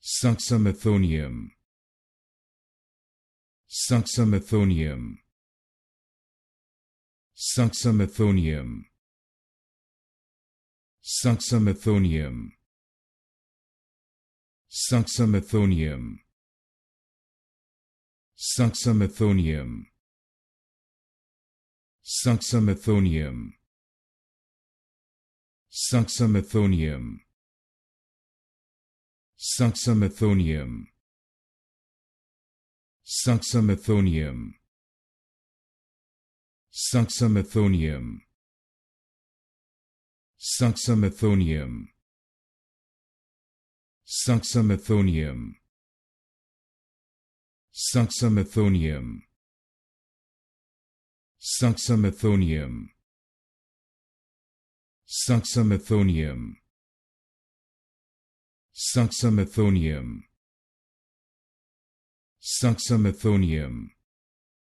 Suxamethonium. Suxamethonium. Suxamethonium. Suxamethonium. Suxamethonium. Suxamethonium. Suxamethonium. Suxamethonium. Suxamethonium. Suxamethonium. Suxamethonium. Suxamethonium. Suxamethonium. Suxamethonium. Suxamethonium. Suxamethonium. Suxamethonium. Suxamethonium.